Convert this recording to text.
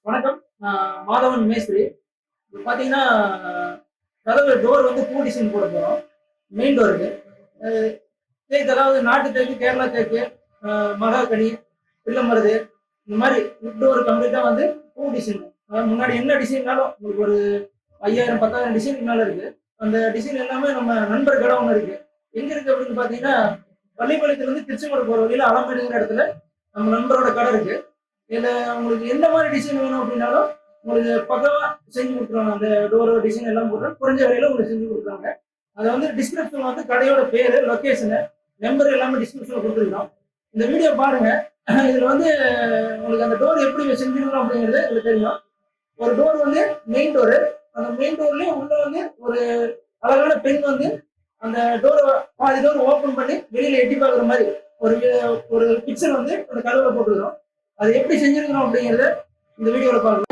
வணக்கம். மாதவன் மேஸ்திரி. இப்ப பார்த்தீங்கன்னா, கதவு டோர் வந்து பூ டிசைன் போட போறோம். மெயின் டோருக்கு. அ தேக்கு அதாவது நாட்டு தேக்கு, கேரளா தேக்கு, மகாகனி, பில்லமருது இந்த மாரி வுட் டோர் கம்ப்ளீட்டா வந்து பூ டிசைன். முன்னாடி என்ன டிசைன்னாலும் உங்களுக்கு ஒரு 5000, 10,000 டிசைனுக்கு மேல இருக்கு. அந்த டிசைன் எல்லாமே நம்ம நண்பர் கடை ஒண்ணு இருக்கு. எங்க இருக்கு அப்படின்னு பார்த்தீங்கன்னா, பள்ளிப்பாளையத்துலேருந்து திருச்செங்கோடு போற வழியில அலமேடுங்கிற இடத்துல நம்ம நண்பரோட கடை இருக்கு. இதுல உங்களுக்கு எந்த மாதிரி டிசைன் வேணும் அப்படின்னாலும் உங்களுக்கு பக்கவா செஞ்சு கொடுத்துருவாங்க. அந்த டோரோ டிசைன் எல்லாம் போட்டு குறைஞ்ச விலையில உங்களுக்கு செஞ்சு கொடுக்குறாங்க. அதை வந்து டிஸ்கிரிப்ஷன் வந்து கடையோட பேரு, லொகேஷனு, நம்பர் எல்லாமே டிஸ்கிரிப்ஷன்ல கொடுத்துருக்கோம். இந்த வீடியோ பாருங்க. இதுல வந்து உங்களுக்கு அந்த டோர் எப்படி செஞ்சுக்கணும் அப்படிங்கிறது இதுல தெரியும். ஒரு டோர் வந்து மெயின் டோரு. அந்த மெயின் டோர்லயே உள்ள வந்து ஒரு அழகான பெண் வந்து அந்த டோரை பாதி டோர் ஓபன் பண்ணி வெளியில எட்டி பார்க்குற மாதிரி ஒரு ஒரு பிக்சர் வந்து அந்த கதவுல போட்டுருக்கோம். அது எப்படி செஞ்சிருக்கணும் அப்படிங்கிறத இந்த வீடியோவில் பார்க்கலாம்.